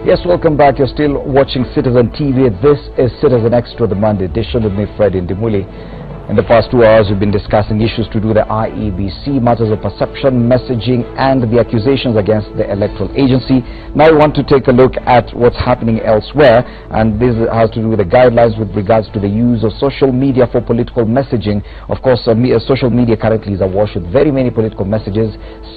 Yes, welcome back. You're still watching Citizen TV. This is Citizen Extra, the Monday edition with me, Freddy Ndimuli. In the past 2 hours, we've been discussing issues to do with the IEBC, matters of perception, messaging, and the accusations against the electoral agency. Now we want to take a look at what's happening elsewhere, and this has to do with the guidelines with regards to the use of social media for political messaging. Of course, social media currently is awash with very many political messages,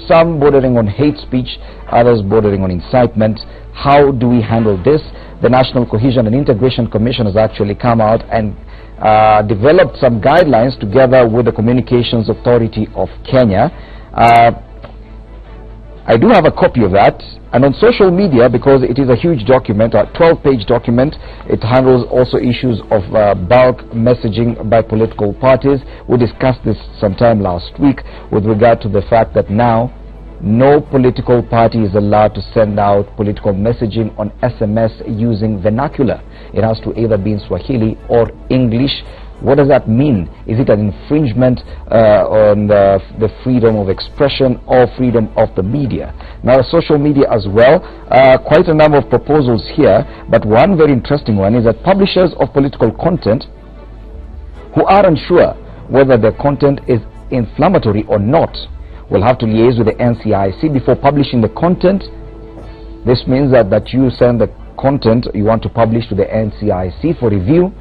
some bordering on hate speech, others bordering on incitement. How do we handle this? The National Cohesion and Integration Commission has actually come out and developed some guidelines together with the Communications Authority of Kenya. I do have a copy of that, and on social media, because it is a huge document, a 12-page document, it handles also issues of bulk messaging by political parties. We discussed this sometime last week with regard to the fact that now no political party is allowed to send out political messaging on SMS using vernacular. It has to either be in Swahili or English. What does that mean? Is it an infringement on the freedom of expression or freedom of the media? Now, social media as well, quite a number of proposals here, but one very interesting one is that publishers of political content who are unsure whether their content is inflammatory or not will have to liaise with the NCIC before publishing the content. This means that you send the content you want to publish to the NCIC for review.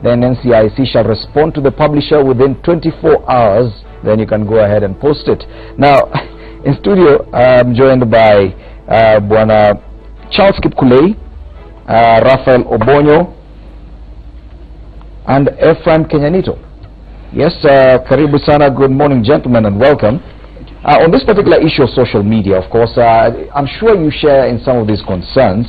Then NCIC shall respond to the publisher within 24 hours. Then you can go ahead and post it. Now, in studio, I'm joined by Bwana Charles Kipkulei, Raphael Obonyo, and Ephraim Kenyanito. Yes, karibu sana. Good morning, gentlemen, and welcome. On this particular issue of social media, of course, I'm sure you share in some of these concerns.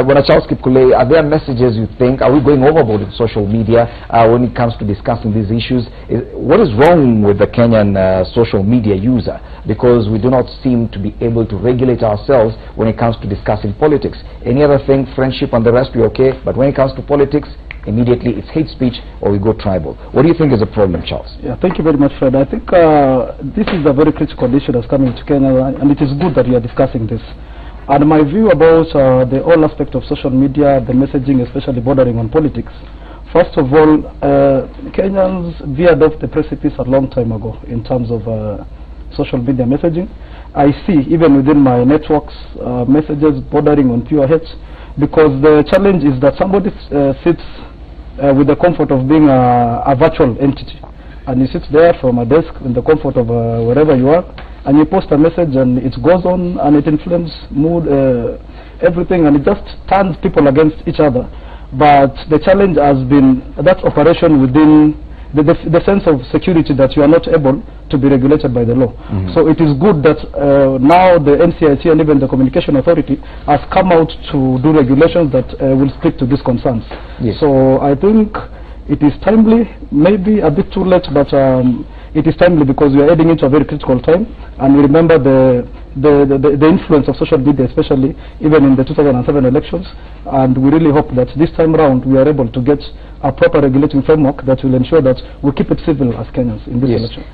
When Charles Kipkulei, are there messages you think, are we going overboard in social media when it comes to discussing these issues? What is wrong with the Kenyan social media user? Because we do not seem to be able to regulate ourselves when it comes to discussing politics. Any other thing, friendship and the rest, we're okay. But when it comes to politics, immediately it's hate speech or we go tribal. What do you think is the problem, Charles? Yeah, thank you very much, Fred. I think this is a very critical issue that's coming to Kenya, and it is good that we are discussing this. And my view about the whole aspect of social media, the messaging, especially bordering on politics. First of all, Kenyans veered off the precipice a long time ago in terms of social media messaging. I see, even within my networks, messages bordering on pure hate, because the challenge is that somebody sits with the comfort of being a virtual entity, and he sits there from a desk in the comfort of wherever you are, and you post a message and it goes on and it inflames mood, everything, and it just turns people against each other. But the challenge has been that operation within the sense of security that you are not able to be regulated by the law. So it is good that now the NCIC and even the Communication Authority has come out to do regulations that will speak to these concerns. Yes. So I think it is timely, maybe a bit too late, but it is timely because we are heading into a very critical time, and we remember the influence of social media, especially even in the 2007 elections, and we really hope that this time around we are able to get a proper regulating framework that will ensure that we keep it civil as Kenyans in this election.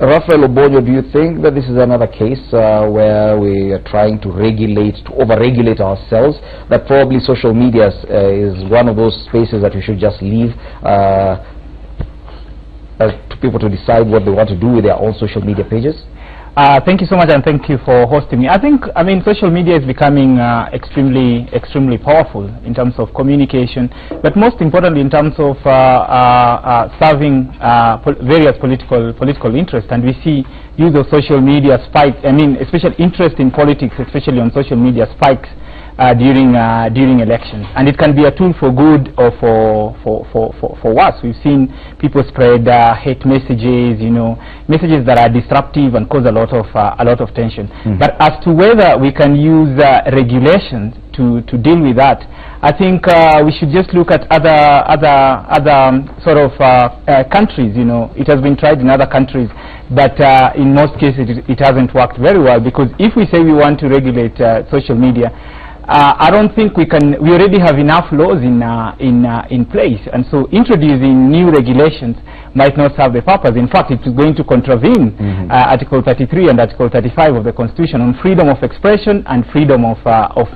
Raphael Obonyo, do you think that this is another case where we are trying to regulate, to over-regulate ourselves, that probably social media is one of those spaces that we should just leave to people to decide what they want to do with their own social media pages? Thank you so much, and thank you for hosting me. I mean, social media is becoming extremely powerful in terms of communication, but most importantly in terms of serving various political interests. And we see use of social media spike. I mean, especially interest in politics, especially on social media, spikes during elections, and it can be a tool for good or for worse. We've seen people spread hate messages, messages that are disruptive and cause a lot of tension. But as to whether we can use regulations to deal with that, I think we should just look at other sort of countries. It has been tried in other countries, but in most cases it hasn't worked very well, because if we say we want to regulate social media, I don't think we can. We already have enough laws in place, and so introducing new regulations might not serve the purpose. In fact, it is going to contravene Article 33 and Article 35 of the Constitution on freedom of expression and freedom of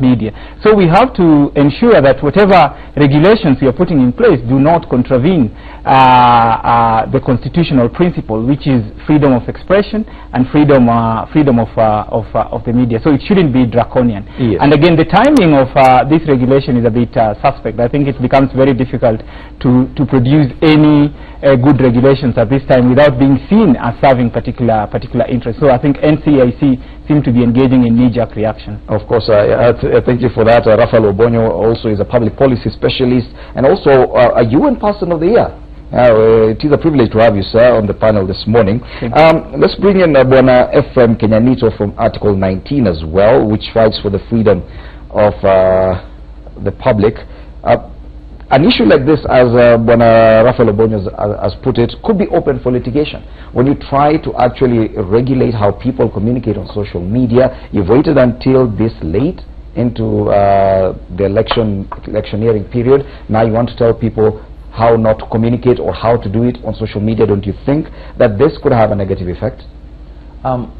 media. So we have to ensure that whatever regulations we are putting in place do not contravene the constitutional principle, which is freedom of expression and freedom of the media. So it shouldn't be draconian. Yes. And again, the timing of this regulation is a bit suspect. I think it becomes very difficult to produce any good regulations at this time without being seen as serving particular interests. So I think NCIC seem to be engaging in knee-jerk reaction. Of course, thank you for that. Raphael Obonyo also is a public policy specialist and also a UN Person of the Year. It is a privilege to have you, sir, on the panel this morning. Let's bring in Bwana Ephraim Kenyanito from Article 19 as well, which fights for the freedom of the public. An issue like this, as Bwana Raphael Obonyo has put it, could be open for litigation. When you try to actually regulate how people communicate on social media, you've waited until this late into the electioneering period. Now you want to tell people how not to communicate or how to do it on social media. Don't you think that this could have a negative effect?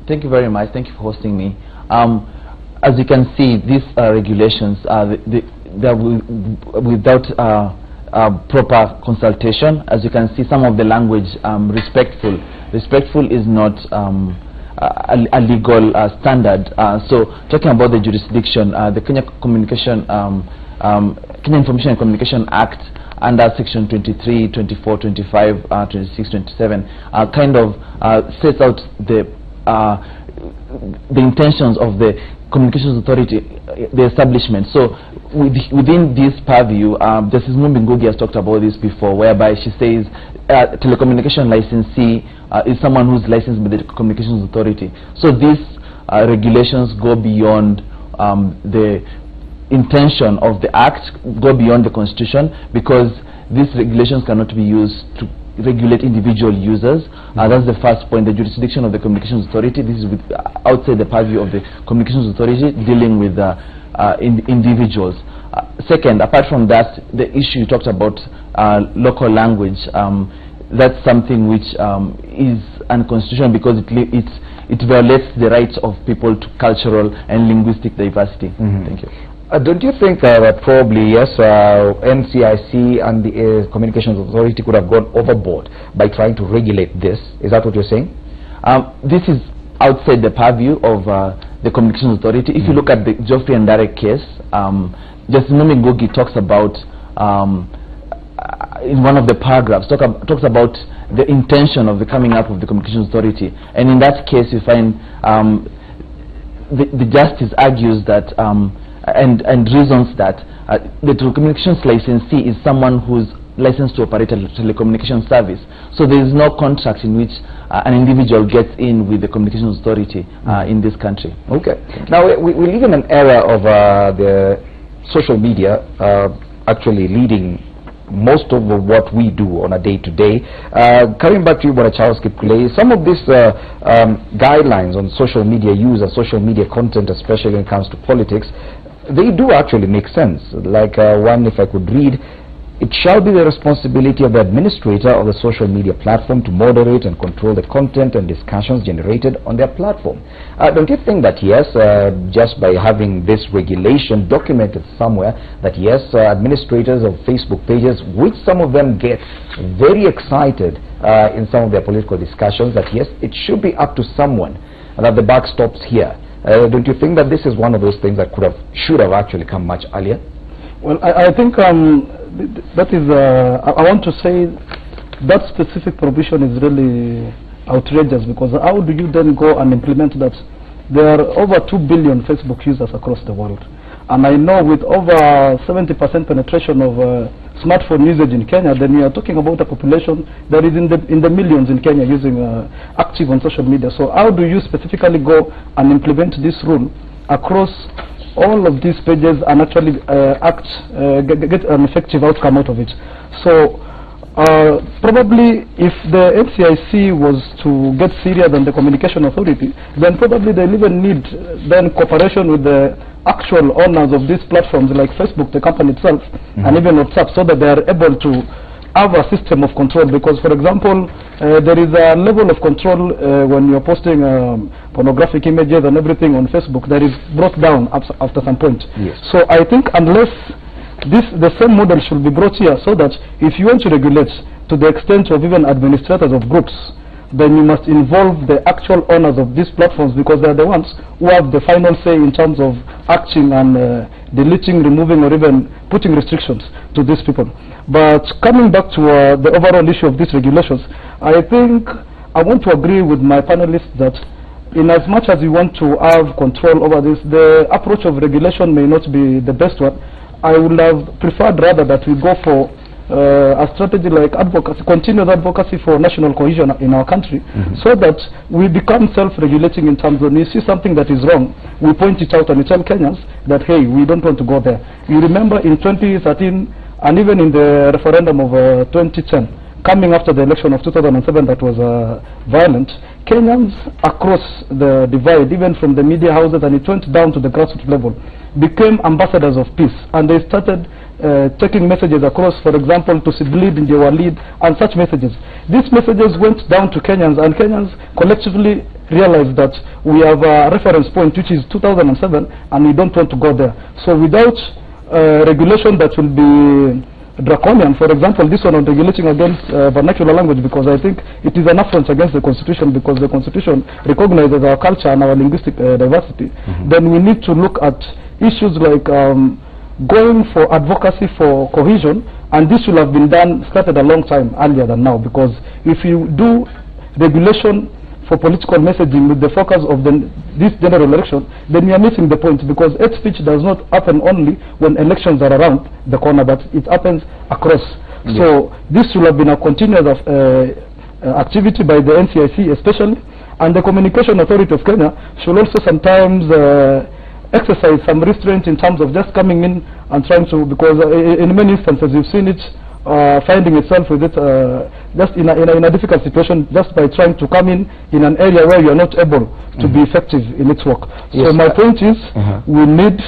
Thank you very much. Thank you for hosting me. As you can see, these regulations they're without proper consultation. As you can see, some of the language respectful. Respectful is not a legal standard. So talking about the jurisdiction, the Kenya Information and Communication Act under Section 23, 24, 25, 26, 27 kind of sets out the intentions of the Communications Authority, the establishment. So within this purview, Justice Mumbi Ngugi has talked about this before, whereby she says telecommunication licensee is someone who's licensed by the Communications Authority. So these regulations go beyond the intention of the Act, go beyond the Constitution, because these regulations cannot be used to regulate individual users. That's the first point, the jurisdiction of the Communications Authority. This is outside the purview of the Communications Authority, dealing with individuals. Second, apart from that, the issue you talked about, local language, that's something which is unconstitutional because it violates the rights of people to cultural and linguistic diversity. Thank you. Don't you think that probably, yes, NCIC and the Communications Authority could have gone overboard by trying to regulate this? Is that what you're saying? This is outside the purview of the Communications Authority. If you look at the Geoffrey and Derek case, Justice Mumbi Ngugi talks about, in one of the paragraphs, talks about the intention of the coming up of the Communications Authority. And in that case, you find the justice argues that and reasons that the telecommunications licensee is someone who's licensed to operate a telecommunications service. So there is no contract in which an individual gets in with the Communications Authority in this country. Okay. Now we live in an era of the social media actually leading most of what we do on a day-to-day. Coming back to you, Bwana Charles Kipkulei, some of these guidelines on social media use and social media content, especially when it comes to politics, they do actually make sense. Like one, if I could read, it shall be the responsibility of the administrator of the social media platform to moderate and control the content and discussions generated on their platform. Don't you think that, yes, just by having this regulation documented somewhere, that yes, administrators of Facebook pages, which some of them get very excited in some of their political discussions, that yes, it should be up to someone, and that the buck stops here. Don't you think that this is one of those things that should have actually come much earlier? Well, I think that is, I want to say that specific provision is really outrageous, because how do you then go and implement that? There are over 2 billion Facebook users across the world. And I know with over 70% penetration of smartphone usage in Kenya, then we are talking about a population that is in the millions in Kenya using active on social media. So how do you specifically go and implement this rule across all of these pages and actually get an effective outcome out of it? So probably if the NCIC was to get serious than the Communication Authority, then probably they'll even need then cooperation with the actual owners of these platforms like Facebook, the company itself, and even WhatsApp, so that they are able to have a system of control, because, for example, there is a level of control when you're posting pornographic images and everything on Facebook that is brought down after some point. Yes. So I think unless the same model should be brought here, so that if you want to regulate to the extent of even administrators of groups, then you must involve the actual owners of these platforms, because they are the ones who have the final say in terms of acting and deleting, removing, or even putting restrictions to these people. But coming back to the overall issue of these regulations, I think I want to agree with my panelists that in as much as we want to have control over this, the approach of regulation may not be the best one. I would have preferred rather that we go for a strategy like advocacy, continuous advocacy for national cohesion in our country, so that we become self-regulating in terms of, when you see something that is wrong, we point it out and we tell Kenyans that, hey, we don't want to go there. You remember in 2013 and even in the referendum of 2010, coming after the election of 2007 that was violent, Kenyans across the divide, even from the media houses, and it went down to the grassroots level, became ambassadors of peace, and they started taking messages across, for example, to Sidlid, Njewalid, and such messages. These messages went down to Kenyans, and Kenyans collectively realized that we have a reference point, which is 2007, and we don't want to go there. So without regulation that will be draconian, for example, this one on regulating against vernacular language, because I think it is an affront against the Constitution, because the Constitution recognizes our culture and our linguistic diversity, then we need to look at issues like going for advocacy for cohesion, and this should have been started a long time earlier than now, because if you do regulation for political messaging with the focus of this general election, then you are missing the point, because hate speech does not happen only when elections are around the corner, but it happens across. Yes. So this should have been a continuous activity by the NCIC especially, and the Communication Authority of Kenya should also sometimes exercise some restraint in terms of just coming in and trying to, because in many instances you've seen it finding itself with it just in a difficult situation, just by trying to come in an area where you're not able to be effective in its work. Yes, so my point is, we need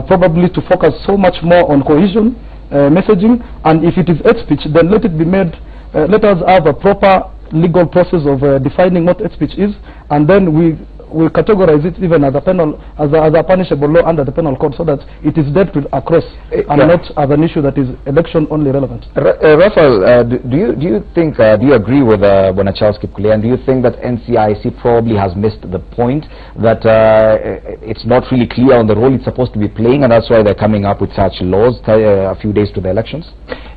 probably to focus so much more on cohesion messaging, and if it is hate speech, then let it be made, let us have a proper legal process of defining what hate speech is, and then we categorize it even as a punishable law under the penal code, so that it is dealt with across and not as an issue that is election only relevant. Raphael, do you agree with Bonachalski Kulia, and do you think that NCIC probably has missed the point, that it's not really clear on the role it's supposed to be playing, and that's why they're coming up with such laws a few days to the elections?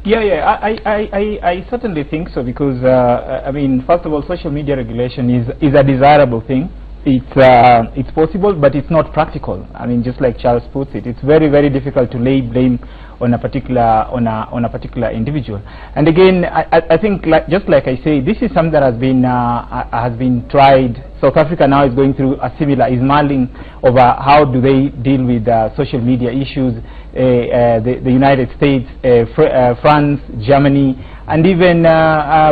Yeah, I certainly think so, because I mean, first of all, social media regulation is a desirable thing. It's possible, but it's not practical. I mean, just like Charles puts it, it's very, very difficult to lay blame on a particular individual. And again, I think, just like I say, this is something that has been tried. South Africa now is going through a similar, is mulling over how do they deal with social media issues. The United States, France, Germany, and even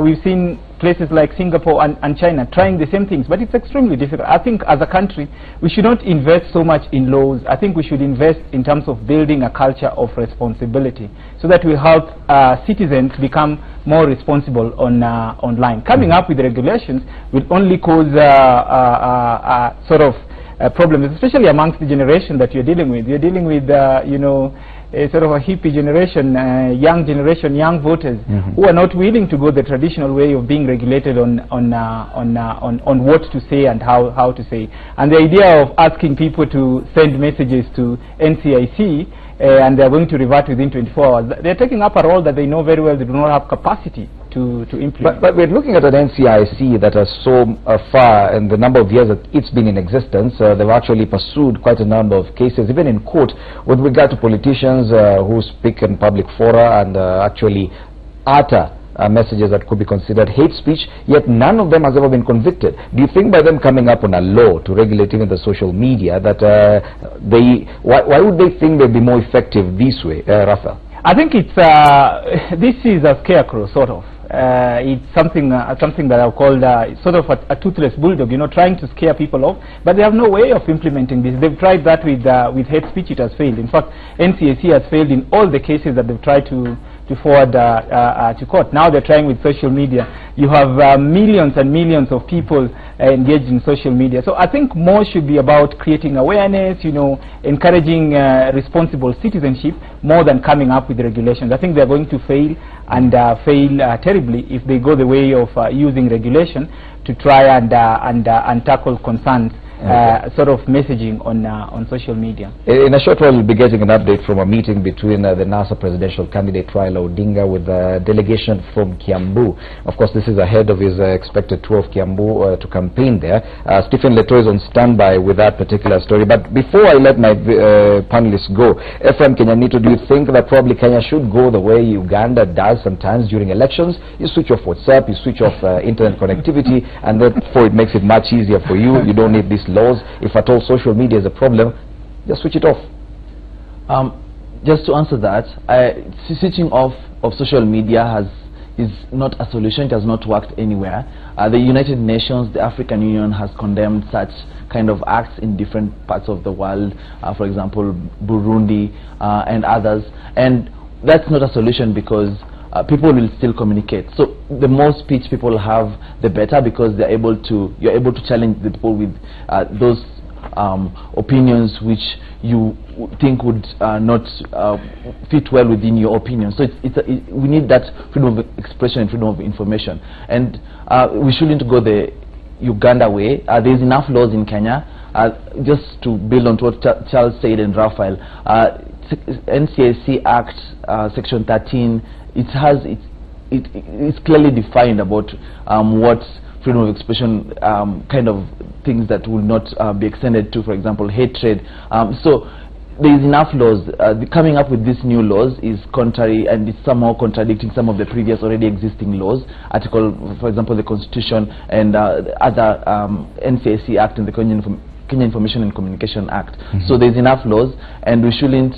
we've seen places like Singapore and China trying the same things, but it's extremely difficult. I think as a country, we should not invest so much in laws. I think we should invest in terms of building a culture of responsibility, so that we help citizens become more responsible online. Coming up with regulations will only cause sort of problems, especially amongst the generation that you're dealing with. You're dealing with, you know, a sort of a hippie generation, young voters who are not willing to go the traditional way of being regulated on what to say and how to say. And the idea of asking people to send messages to NCIC and they're going to revert within 24 hours, they're taking up a role that they know very well they do not have capacity to implement. But we're looking at an NCIC that has so far, in the number of years that it's been in existence, they've actually pursued quite a number of cases, even in court, with regard to politicians who speak in public fora and actually utter messages that could be considered hate speech, yet none of them has ever been convicted. Do you think by them coming up on a law to regulate even the social media that why would they think they'd be more effective this way, Raphael? I think it's this is a scarecrow, sort of. It's something that I've called sort of a toothless bulldog, you know, trying to scare people off, but they have no way of implementing this. They've tried that with hate speech. It has failed. In fact, NCAC has failed in all the cases that they've tried to to forward to court. Now they're trying with social media. You have millions and millions of people engaged in social media. So I think more should be about creating awareness, you know, encouraging responsible citizenship more than coming up with regulations. I think they're going to fail, and fail terribly if they go the way of using regulation to try and tackle concerns. Sort of messaging on social media. In a short while, we'll be getting an update from a meeting between the NASA presidential candidate Raila Odinga with a delegation from Kiambu. Of course, this is ahead of his expected tour of Kiambu to campaign there. Stephen Leto is on standby with that particular story. But before I let my panelists go, Ephraim Kenyanito, do you think that probably Kenya should go the way Uganda does sometimes during elections? You switch off WhatsApp, you switch off internet connectivity, and therefore it makes it much easier for you. You don't need these laws. If at all social media is a problem, just switch it off. Just to answer that, switching off of social media is not a solution. It has not worked anywhere. The United Nations, the African Union has condemned such kind of acts in different parts of the world, for example Burundi and others, and that's not a solution because people will still communicate. So the more speech people have, the better, because you're able to challenge the people with those opinions which you think would not fit well within your opinion. So we need that freedom of expression and freedom of information, and we shouldn't go the Uganda way. There's enough laws in Kenya. Just to build on what Charles said and Raphael, NCAC Act Section 13, it's clearly defined about what freedom of expression kind of things that will not be extended to, for example, hatred. So there is enough laws. Coming up with these new laws is contrary, and it's somehow contradicting some of the previous already existing laws. Article, for example, the Constitution and other NCAC Act and the Kenya Information and Communication Act. So there's enough laws, and we shouldn't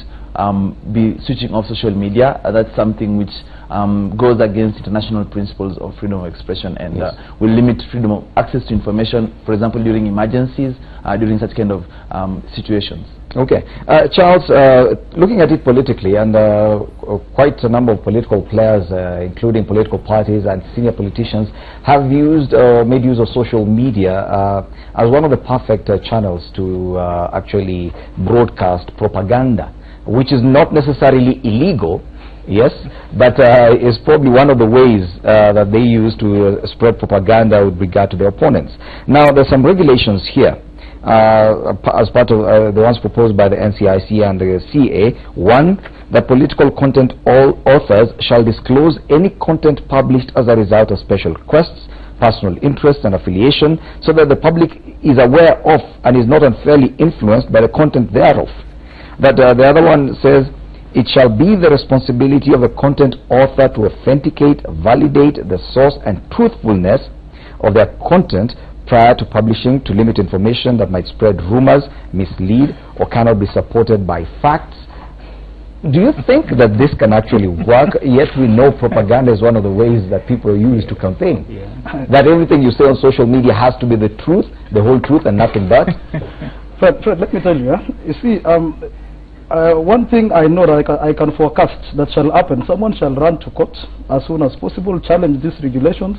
be switching off social media. That's something which goes against international principles of freedom of expression, and will limit freedom of access to information, for example, during emergencies, during such kind of situations. Okay. Charles, looking at it politically, and quite a number of political players, including political parties and senior politicians, have used made use of social media as one of the perfect channels to actually broadcast propaganda, which is not necessarily illegal, yes, but is probably one of the ways that they use to spread propaganda with regard to their opponents. Now, there's some regulations here as part of the ones proposed by the NCIC and the CA. One, that political content authors shall disclose any content published as a result of special requests, personal interest and affiliation, so that the public is aware of and is not unfairly influenced by the content thereof. But the other one says, it shall be the responsibility of the content author to authenticate, validate the source and truthfulness of their content prior to publishing, to limit information that might spread rumors, mislead, or cannot be supported by facts. Do you think that this can actually work? Yet we know propaganda is one of the ways that people use to campaign. That everything you say on social media has to be the truth, the whole truth, and nothing but. Fred, let me tell you, you see, one thing I know that I can forecast that shall happen: someone shall run to court as soon as possible, challenge these regulations,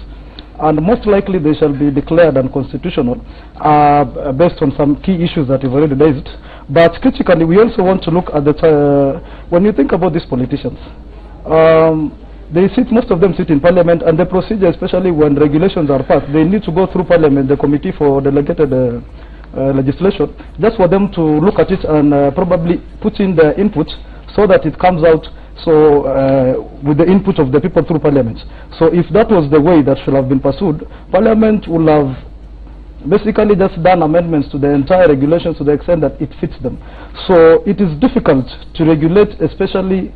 and most likely they shall be declared unconstitutional based on some key issues that you've already raised. But critically, we also want to look at the when you think about these politicians, most of them sit in parliament, and the procedure, especially when regulations are passed, they need to go through parliament, the committee for delegated legislation, just for them to look at it and probably put in the input so that it comes out with the input of the people through parliament. So if that was the way that should have been pursued, parliament would have basically just done amendments to the entire regulations to the extent that it fits them. So it is difficult to regulate, especially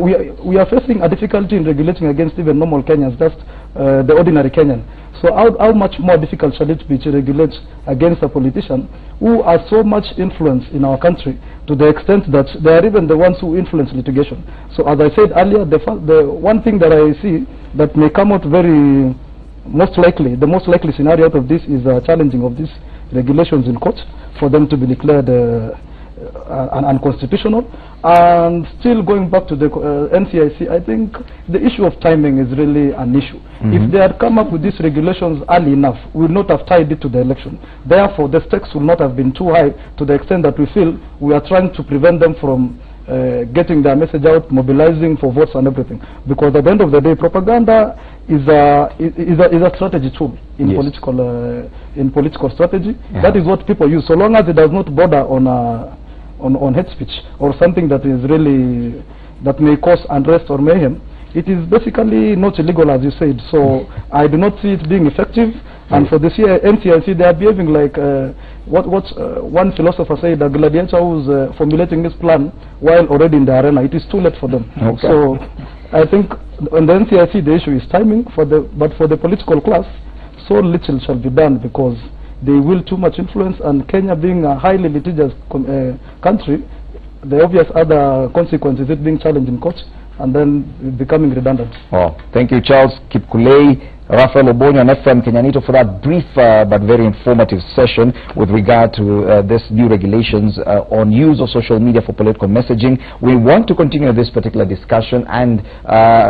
we are facing a difficulty in regulating against even normal Kenyans, just the ordinary Kenyan. So how much more difficult shall it be to regulate against a politician who are so much influence in our country, to the extent that they are even the ones who influence litigation. So as I said earlier, the one thing that I see that may come out the most likely scenario out of this is challenging of these regulations in court for them to be declared unconstitutional. And still going back to the NCIC, I think the issue of timing is really an issue. If they had come up with these regulations early enough, we would not have tied it to the election. Therefore, the stakes will not have been too high to the extent that we feel we are trying to prevent them from getting their message out, mobilizing for votes and everything. Because at the end of the day, propaganda is a strategy tool in political strategy. That is what people use. So long as it does not border on hate speech or something that is really that may cause unrest or mayhem, it is basically not illegal, as you said. So I do not see it being effective. And for this year, NCIC, they are behaving like what one philosopher said, a gladiator who's formulating this plan while already in the arena. It is too late for them. So I think on the NCIC, the issue is timing. But for the political class, so little shall be done because they will too much influence. And Kenya being a highly litigious country, the obvious other consequence is it being challenged in court and then becoming redundant. Oh, thank you, Charles Kipkulei, Raphael Obonyo, and Ephraim Kenyanito for that brief but very informative session with regard to this new regulations on use of social media for political messaging. We want to continue this particular discussion, and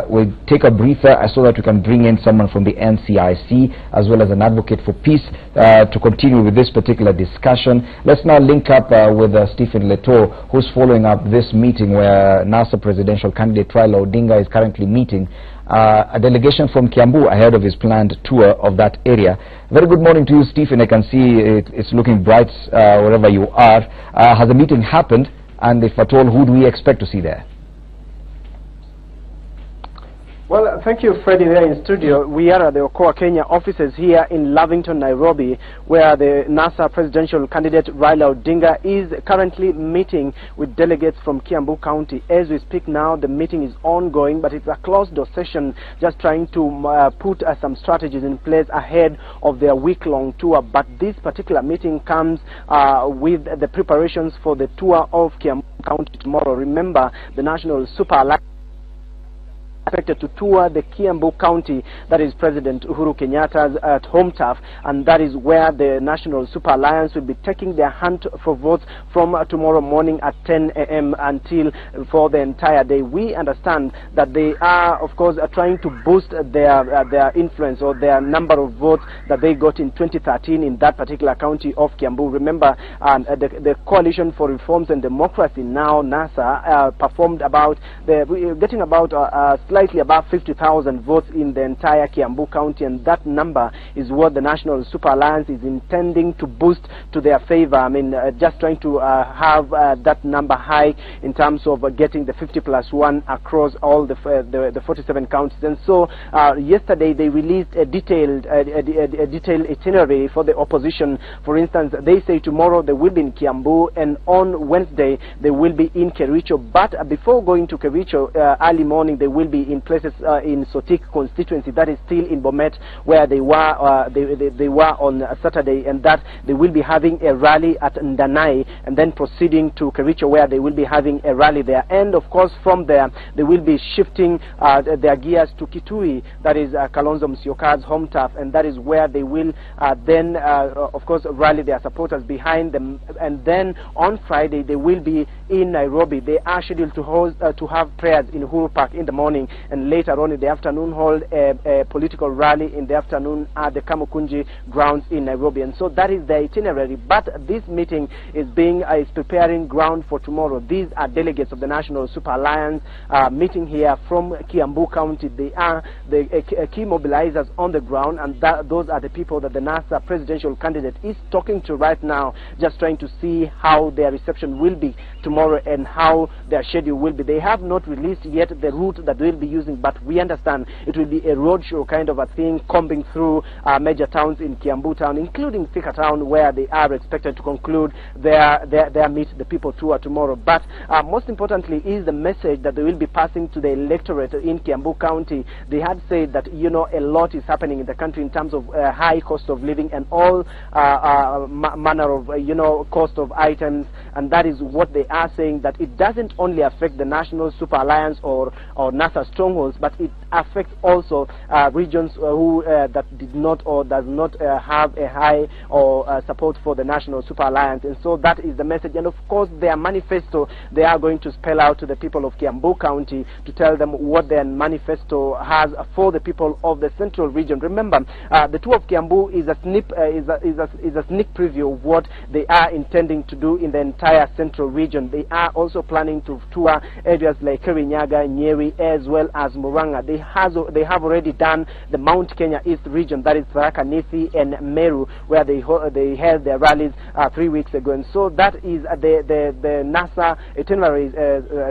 we'll take a briefer so that we can bring in someone from the NCIC as well as an advocate for peace to continue with this particular discussion. Let's now link up with Stephen Leto, who's following up this meeting where NASA presidential candidate Raila Odinga is currently meeting a delegation from Kiambu ahead of his planned tour of that area. Very good morning to you, Stephen. I can see it's looking bright wherever you are. Has the meeting happened, and if at all, who do we expect to see there? Well, thank you, Freddie, there in studio. We are at the Okoa Kenya offices here in Lavington, Nairobi, where the NASA presidential candidate Raila Odinga is currently meeting with delegates from Kiambu County. As we speak now, the meeting is ongoing, but it's a closed-door session, just trying to put some strategies in place ahead of their week-long tour. But this particular meeting comes with the preparations for the tour of Kiambu County tomorrow. Remember, the National Super Alliance expected to tour the Kiambu County, that is President Uhuru Kenyatta's home turf, and that is where the National Super Alliance will be taking their hunt for votes from tomorrow morning at 10 a.m. until for the entire day. We understand that they are, of course, trying to boost their influence or their number of votes that they got in 2013 in that particular county of Kiambu. Remember, the Coalition for Reforms and Democracy, now NASA, performed about getting about slightly above 50,000 votes in the entire Kiambu County, and that number is what the National Super Alliance is intending to boost to their favor. I mean, just trying to have that number high in terms of getting the 50+1 across all the 47 counties. And so yesterday they released a detailed itinerary for the opposition. For instance, they say tomorrow they will be in Kiambu, and on Wednesday they will be in Kericho. But before going to Kericho, early morning they will be in places in Sotik constituency, that is still in Bomet, where they were they were on Saturday, and that they will be having a rally at Ndanai, and then proceeding to Kericho, where they will be having a rally there. And of course from there they will be shifting their gears to Kitui, that is Kalonzo Musyoka's home turf, and that is where they will then of course rally their supporters behind them. And then on Friday they will be in Nairobi. They are scheduled to have prayers in Uhuru Park in the morning, and later on in the afternoon hold a political rally in the afternoon at the Kamukunji grounds in Nairobi. And so that is the itinerary. But this meeting is preparing ground for tomorrow. These are delegates of the National Super Alliance meeting here from Kiambu County. They are the key mobilizers on the ground, and those are the people that the NASA presidential candidate is talking to right now, just trying to see how their reception will be tomorrow and how their schedule will be. They have not released yet the route that they'll be using, but we understand it will be a roadshow kind of a thing, combing through major towns in Kiambu town, including Thika town, where they are expected to conclude their Meet the People tour tomorrow. But most importantly is the message that they will be passing to the electorate in Kiambu County. They had said that, you know, a lot is happening in the country in terms of high cost of living and all manner of, you know, cost of items, and that is what they are saying, that it doesn't only affect the National Super Alliance or NASA strongholds, but it affects also regions who that did not or does not have a high or support for the National Super Alliance. And so that is the message. And of course, their manifesto, they are going to spell out to the people of Kiambu County to tell them what their manifesto has for the people of the central region. Remember, the tour of Kiambu is a sneak preview of what they are intending to do in the entire central region. They are also planning to tour areas like Kirinyaga, Nyeri, as well as Muranga. They have already done the Mount Kenya East region, that is Tharaka Nithi and Meru, where they held their rallies 3 weeks ago. And so that is the NASA itinerary,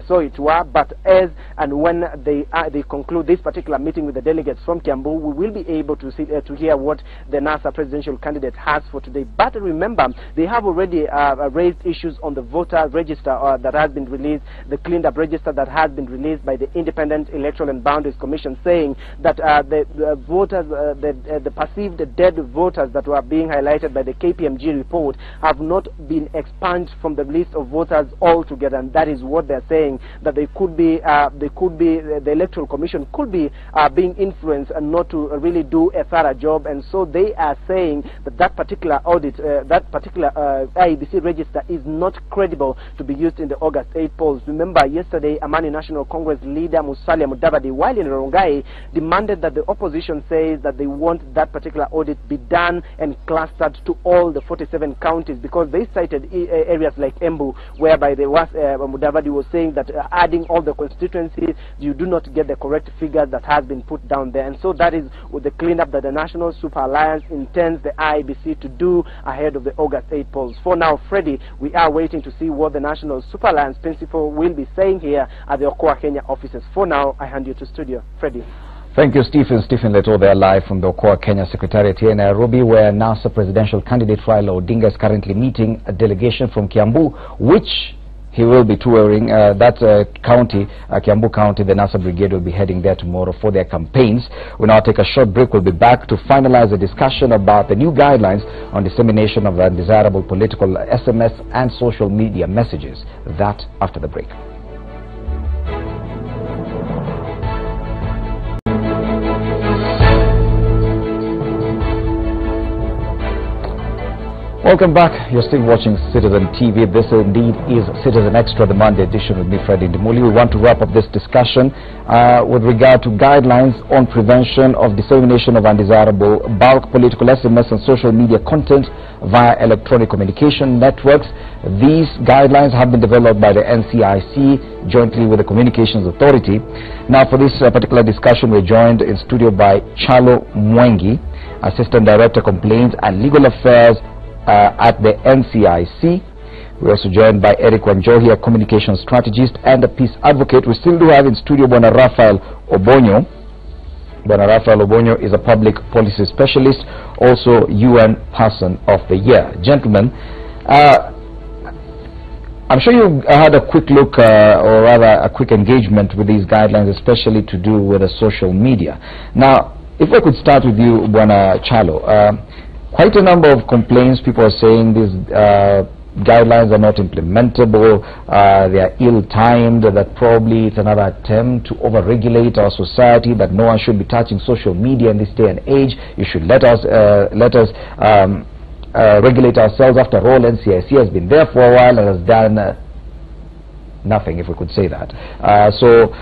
so it were. But as and when they conclude this particular meeting with the delegates from Kiambu, we will be able to see to hear what the NASA presidential candidate has for today. But remember, they have already raised issues on the voter register that has been released, the cleaned up register that has been released by the Independent Electoral and Boundaries Commission, saying that the voters, the perceived dead voters that were being highlighted by the KPMG report have not been expunged from the list of voters altogether. And that is what they're saying, that they could be the Electoral Commission could be being influenced and not to really do a thorough job. And so they are saying that that particular audit, that particular IEBC register is not credible to be used in the August 8 polls. Remember, yesterday, Amani National Congress leader Musalia Mudavadi, while in Rongai, demanded that the opposition says that they want that particular audit be done and clustered to all the 47 counties, because they cited areas like Embu, whereby Mudavadi was saying that adding all the constituencies, you do not get the correct figures that has been put down there. And so that is with the cleanup that the National Super Alliance intends the IEBC to do ahead of the August 8 polls. For now, Freddie, we are waiting to see what the National Super Alliance principal will be saying here at the Okoa Kenya offices. For now, I hand you to studio. Freddie. Thank you, Stephen. Stephen Leto there live from the Okoa Kenya Secretariat here in Nairobi, where NASA presidential candidate Raila Odinga is currently meeting a delegation from Kiambu, which he will be touring. County, Kiambu County, the NASA brigade will be heading there tomorrow for their campaigns. We'll now take a short break. We'll be back to finalize the discussion about the new guidelines on dissemination of undesirable political SMS and social media messages. That after the break. Welcome back. You're still watching Citizen TV. This indeed is Citizen Extra, the Monday edition with me, Freddie Ndimuli. We want to wrap up this discussion with regard to guidelines on prevention of dissemination of undesirable bulk political SMS and social media content via electronic communication networks. These guidelines have been developed by the NCIC jointly with the Communications Authority. Now, for this particular discussion, we're joined in studio by Chalo Mwengi, Assistant Director Complaints and Legal Affairs at the NCIC. We're also joined by Eric Wanjohi, a communication strategist and a peace advocate. We still do have in studio Bwana Raphael Obonyo. Bwana Raphael Obonyo is a public policy specialist, also UN Person of the Year. Gentlemen, I'm sure you had a quick look, or rather a quick engagement with these guidelines, especially to do with the social media. Now, if I could start with you, Bwana Chalo. Quite a number of complaints. People are saying these guidelines are not implementable, they are ill-timed, that probably it's another attempt to over-regulate our society, that no one should be touching social media in this day and age. You should let us regulate ourselves. After all, NCIC has been there for a while and has done nothing, if we could say that. So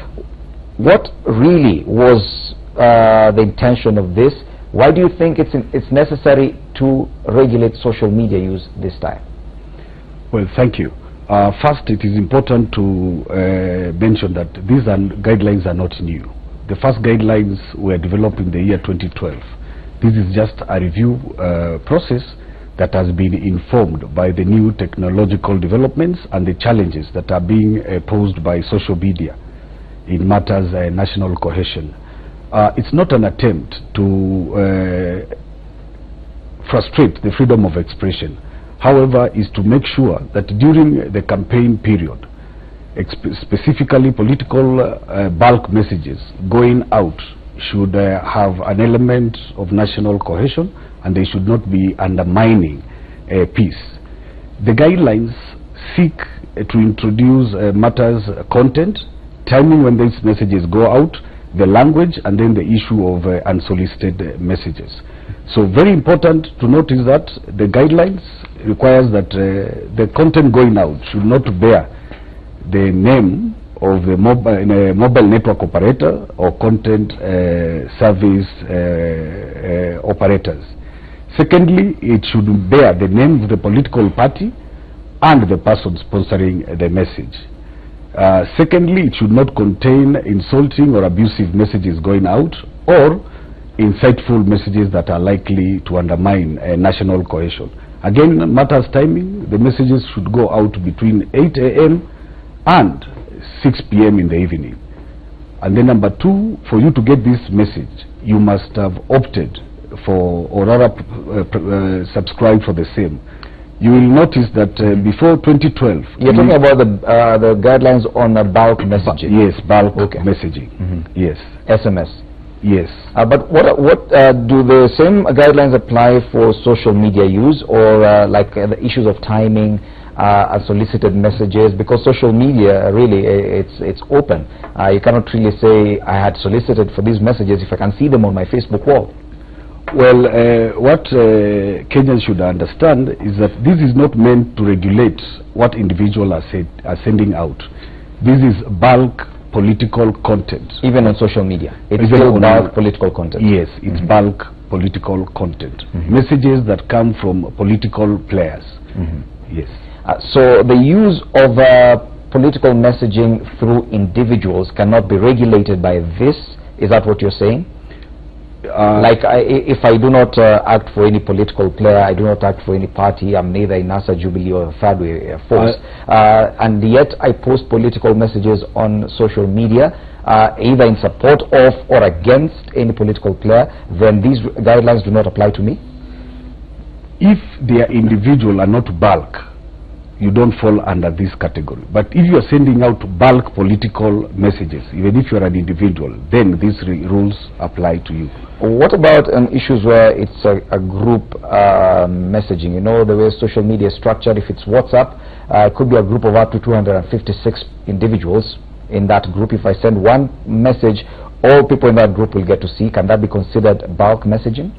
what really was the intention of this? Why do you think it's necessary to regulate social media use this time? Well, thank you. First, it is important to mention that these guidelines are not new. The first guidelines were developed in the year 2012. This is just a review process that has been informed by the new technological developments and the challenges that are being posed by social media in matters national cohesion. It's not an attempt to frustrate the freedom of expression. However, is to make sure that during the campaign period, specifically political bulk messages going out should have an element of national cohesion, and they should not be undermining peace. The guidelines seek to introduce matters, content, timing when these messages go out, the language, and then the issue of unsolicited messages. So very important to note is that the guidelines requires that the content going out should not bear the name of the mobile network operator or content service operators. Secondly, it should bear the name of the political party and the person sponsoring the message. Secondly, it should not contain insulting or abusive messages going out or insightful messages that are likely to undermine national cohesion. Again, matters timing. The messages should go out between 8 a.m. and 6 p.m. in the evening. And then number two, for you to get this message, you must have opted for, or rather subscribe for the same. You will notice that before 2012... You're talking about the guidelines on bulk messaging? Yes, bulk messaging. Yes. SMS? Yes. But what do the same guidelines apply for social media use, or like the issues of timing, unsolicited messages? Because social media, really, it's open. You cannot really say, I had solicited for these messages if I can see them on my Facebook wall. Well, what Kenyans should understand is that this is not meant to regulate what individuals are sending out. This is bulk political content. Even on social media? It's still bulk political content? Yes, it's bulk political content. Messages that come from political players. Yes. So the use of political messaging through individuals cannot be regulated by this? Is that what you're saying? Like if I do not act for any political player, I do not act for any party, I'm neither in NASA, Jubilee or Third Way Force, and yet I post political messages on social media, either in support of or against any political player, then these guidelines do not apply to me? If they are individual and not bulk, you don't fall under this category. But if you are sending out bulk political messages, even if you are an individual, then these rules apply to you. What about issues where it's a group messaging? You know, the way social media is structured, if it's WhatsApp, it could be a group of up to 256 individuals in that group. If I send one message, all people in that group will get to see. Can that be considered bulk messaging?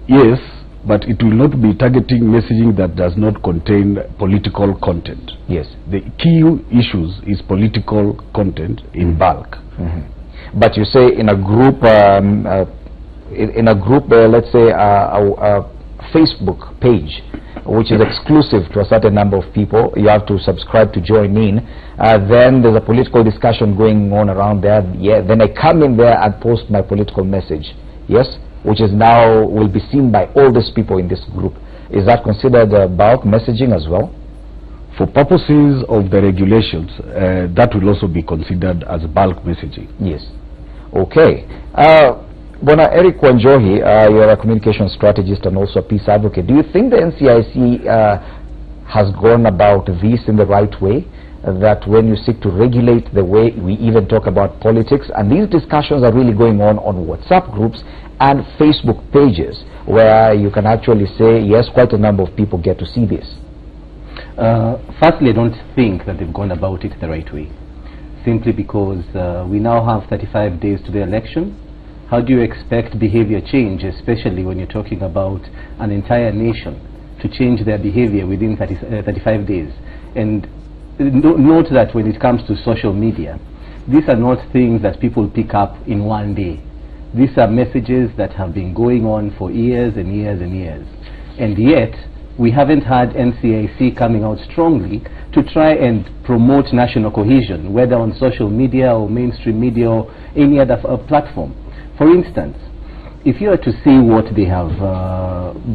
Yes, but it will not be targeting messaging that does not contain political content. Yes. The key issues is political content in bulk. But you say in a group, let's say a Facebook page, which is exclusive to a certain number of people, you have to subscribe to join in, then there's a political discussion going on around there. Then I come in there and post my political message. Yes? Which is now will be seen by all these people in this group. Is that considered bulk messaging as well? For purposes of the regulations, that will also be considered as bulk messaging. Yes. Okay. Bona Eric Wanjohi, you're a communication strategist and also a peace advocate. Do you think the NCIC has gone about this in the right way? That when you seek to regulate the way we even talk about politics, and these discussions are really going on WhatsApp groups and Facebook pages, where you can actually say, yes, quite a number of people get to see this. Firstly, I don't think that they've gone about it the right way, simply because we now have 35 days to the election. How do you expect behavior change, especially when you're talking about an entire nation, to change their behavior within 35 days? And note that when it comes to social media, these are not things that people pick up in one day. These are messages that have been going on for years and years and years. And yet, we haven't had NCIC coming out strongly to try and promote national cohesion, whether on social media or mainstream media or any other platform. For instance, if you are to see what they have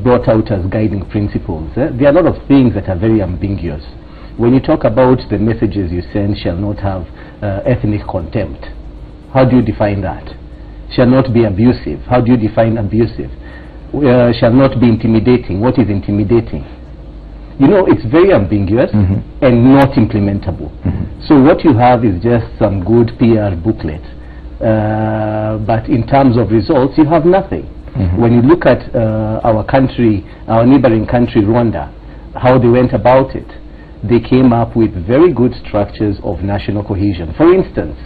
brought out as guiding principles, there are a lot of things that are very ambiguous. When you talk about the messages you send shall not have ethnic contempt, how do you define that? Shall not be abusive, how do you define abusive? Shall not be intimidating, what is intimidating? You know, it's very ambiguous and not implementable. So what you have is just some good PR booklet, but in terms of results you have nothing. When you look at our country, our neighboring country Rwanda, how they went about it, they came up with very good structures of national cohesion. For instance,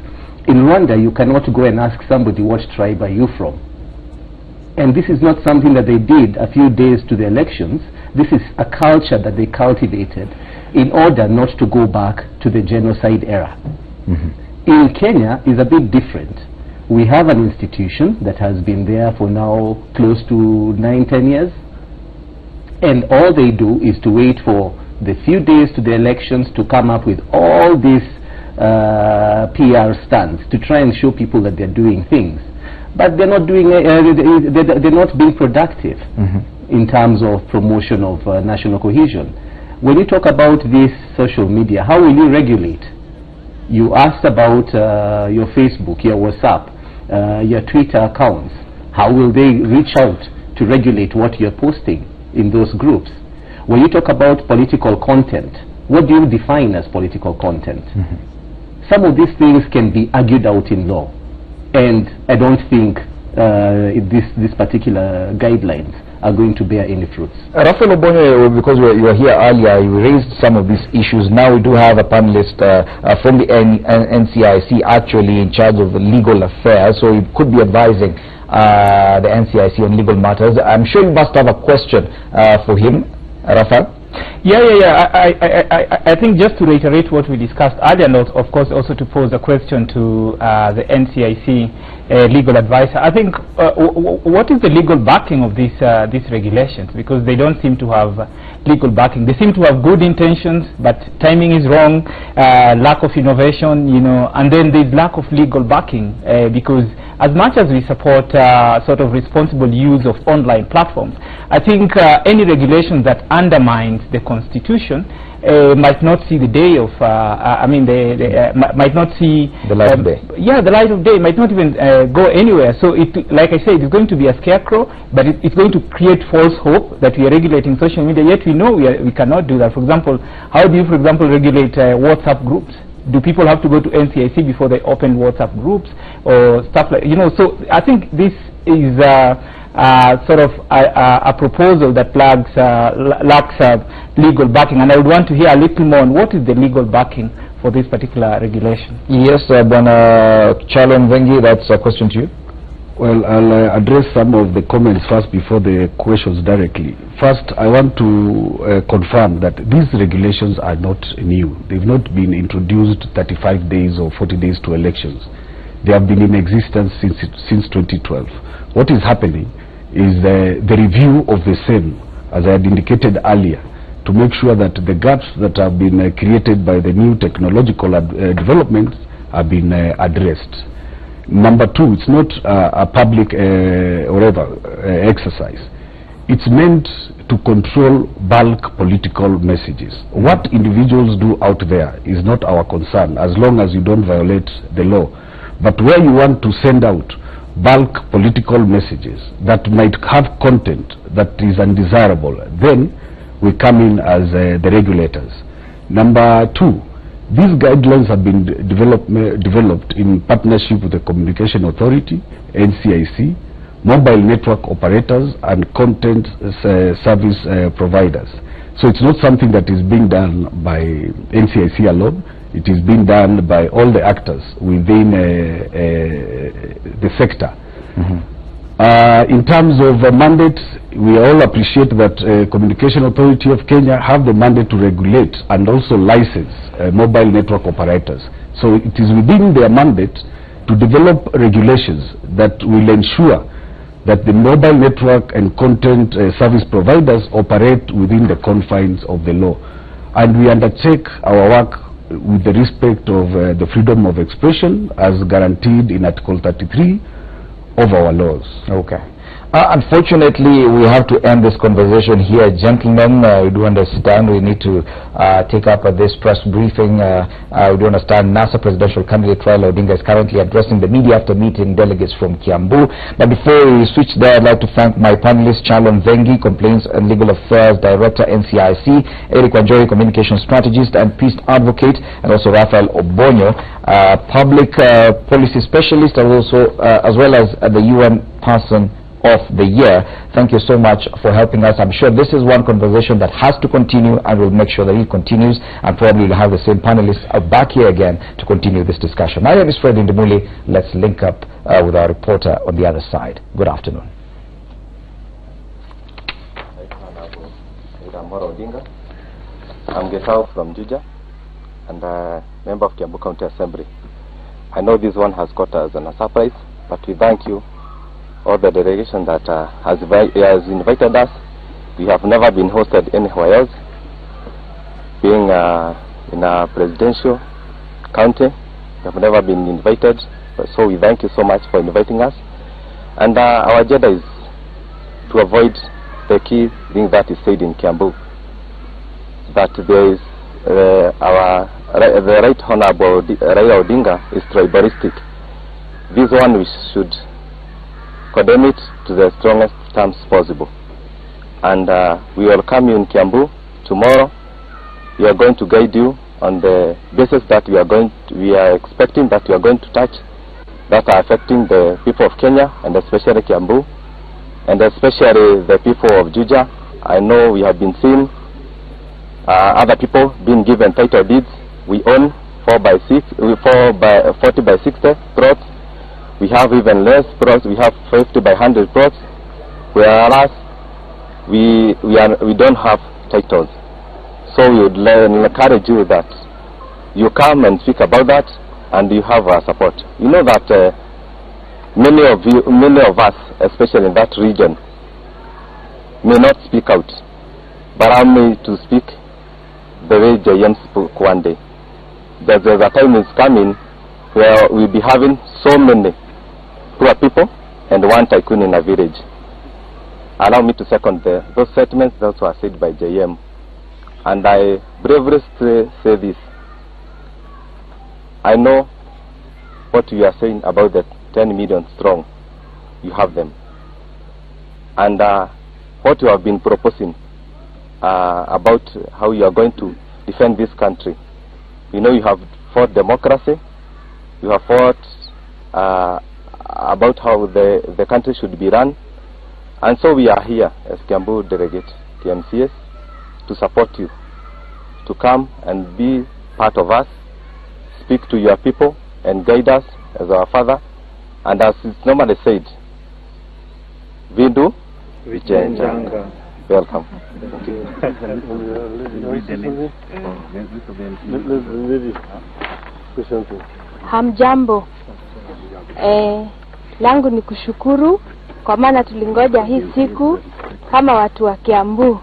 In Rwanda, you cannot go and ask somebody, what tribe are you from? And this is not something that they did a few days to the elections. This is a culture that they cultivated in order not to go back to the genocide era. In Kenya is a bit different. We have an institution that has been there for now close to 9-10 years, and all they do is to wait for the few days to the elections to come up with all these PR stunts to try and show people that they're doing things, but they're not doing they're not being productive in terms of promotion of national cohesion. When you talk about this social media, how will you regulate? You asked about your Facebook, your WhatsApp, your Twitter accounts. How will they reach out to regulate what you're posting in those groups? When you talk about political content, what do you define as political content? Some of these things can be argued out in law, and I don't think this particular guidelines are going to bear any fruits. Raphael Obonyo, because you were here earlier, you raised some of these issues. Now we do have a panelist from the NCIC actually in charge of the legal affairs, so he could be advising the NCIC on legal matters. I'm sure you must have a question for him, Raphael. I think just to reiterate what we discussed earlier, and of course also to pose a question to the NCIC legal advisor. I think what is the legal backing of these regulations? Because they don't seem to have legal backing. They seem to have good intentions, but timing is wrong, lack of innovation, you know, and then there's lack of legal backing because as much as we support sort of responsible use of online platforms, I think any regulations that undermines the Constitution might not see the day of, might not see the light of day. Yeah, the light of day might not even go anywhere. So, like I said, it's going to be a scarecrow, but it's going to create false hope that we are regulating social media. Yet we know we cannot do that. For example, how do you, for example, regulate WhatsApp groups? Do people have to go to NCIC before they open WhatsApp groups or stuff like, you know? So I think this is sort of a proposal that lacks legal backing, and I would want to hear a little more on what is the legal backing for this particular regulation. Yes, Bwana Chalon Vengi, that's a question to you. Well, I'll address some of the comments first before the questions directly. First, I want to confirm that these regulations are not new. They've not been introduced 35 days or 40 days to elections. They have been in existence since 2012. What is happening is the review of the same, as I had indicated earlier, to make sure that the gaps that have been created by the new technological developments have been addressed. Number two, it's not a public exercise. It's meant to control bulk political messages. What individuals do out there is not our concern, as long as you don't violate the law. But where you want to send out bulk political messages that might have content that is undesirable, then we come in as the regulators. Number two, these guidelines have been developed in partnership with the Communication Authority, NCIC, mobile network operators, and content service providers. So it's not something that is being done by NCIC alone. It is being done by all the actors within the sector. In terms of mandate, we all appreciate that Communication Authority of Kenya have the mandate to regulate and also license mobile network operators. So it is within their mandate to develop regulations that will ensure that the mobile network and content service providers operate within the confines of the law. And we undertake our work with the respect of the freedom of expression as guaranteed in Article 33 of our laws. Okay. Unfortunately, we have to end this conversation here, gentlemen. We do understand we need to take up this press briefing. We do understand NASA presidential candidate Raila Odinga is currently addressing the media after meeting delegates from Kiambu. But before we switch there, I'd like to thank my panelists, Chalon Vengi, Complaints and Legal Affairs Director, NCIC, Eric Wanjori, Communication Strategist and Peace Advocate, and also Raphael Obonyo, Public Policy Specialist, and also as well as the UN person of the year. Thank you so much for helping us. I'm sure this is one conversation that has to continue, and we'll make sure that it continues, and probably we'll have the same panelists back here again to continue this discussion. My name is Fred Ndimuli. Let's link up with our reporter on the other side. Good afternoon. I'm Gesao from Juja and a member of Kiambu County Assembly. I know this one has caught us on a surprise, but we thank you, all the delegation that has invited us. We have never been hosted anywhere else, being in a presidential county. We have never been invited, so we thank you so much for inviting us. And our agenda is to avoid the key thing that is said in Kiambu, that there is the Right Honorable Raila Odinga is tribalistic. This one we should condemn it to the strongest terms possible. And we will come in Kiambu tomorrow. We are going to guide you on the basis that we are expecting that you are going to touch that are affecting the people of Kenya, and especially Kiambu, and especially the people of Juja. I know we have been seeing other people being given title deeds. We own 40 by 60 plots. We have even less plots. We have 50 by 100 plots, whereas we don't have titles. So we would encourage you that you come and speak about that, and you have our support. You know that many of us, especially in that region, may not speak out, but allow me to speak the way JM spoke one day. There's a time is coming where we'll be having so many poor people and one tycoon in a village. Allow me to second those statements that were said by JM. And I bravely say this. I know what you are saying about the 10 million strong. You have them. And what you have been proposing about how you are going to defend this country. You know, you have fought democracy. You have fought about how the country should be run. And so we are here as Kiambu delegate, KMCS, to support you, to come and be part of us, speak to your people and guide us as our father. And as it's normally said, Vindu Vichenjanga. Welcome. Hamjambo. Langu ni kushukuru kwa maana tulingoja hii siku kama watu wa Kiambu.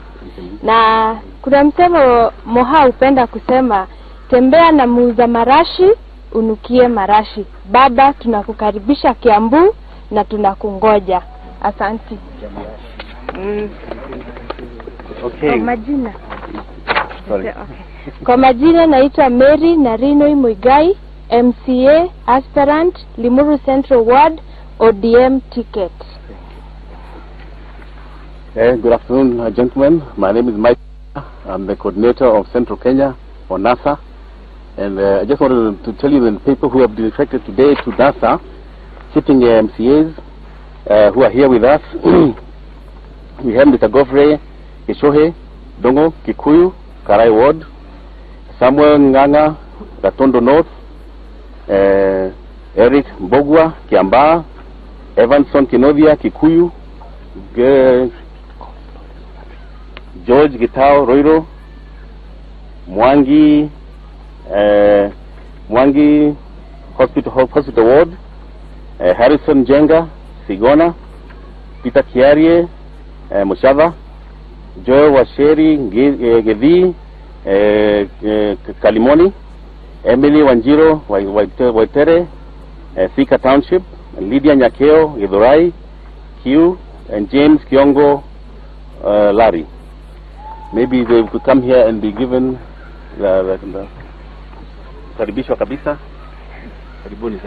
Na kuna msemo Moha upenda kusema, tembea na muuza marashi unukie marashi. Baba, tunakukaribisha Kiambu na tunakungoja. Asante. Okay. Kwa majina. Okay. Kwa majina naitwa Mary Narino Muigai, MCA aspirant, Limuru Central Ward, ODM ticket. Good afternoon, gentlemen. My name is Mike. I'm the coordinator of Central Kenya for NASA. And I just wanted to tell you the people who have been elected today to NASA, sitting MCAs who are here with us. We have Mr. Gofre Kishohe, Dongo, Kikuyu, Karai Ward, Samuel Nganga, Ratondo North, Eric Mbogwa, Kiambaa, Evanson Kinovia, Kikuyu, George Gitao, Roiro, Mwangi, Mwangi Hospital Ward, Harrison Jenga, Sigona, Peter Kiarie, Mushava, Joe Washeri, Gevi, Kalimoni, Emily Wanjiro, Waitere, Thika Township, Lydia Nyakeo, Githurai, Q, and James Kiongo, Larry. Maybe they could come here and be given the karibishwa kabisa. Karibuni.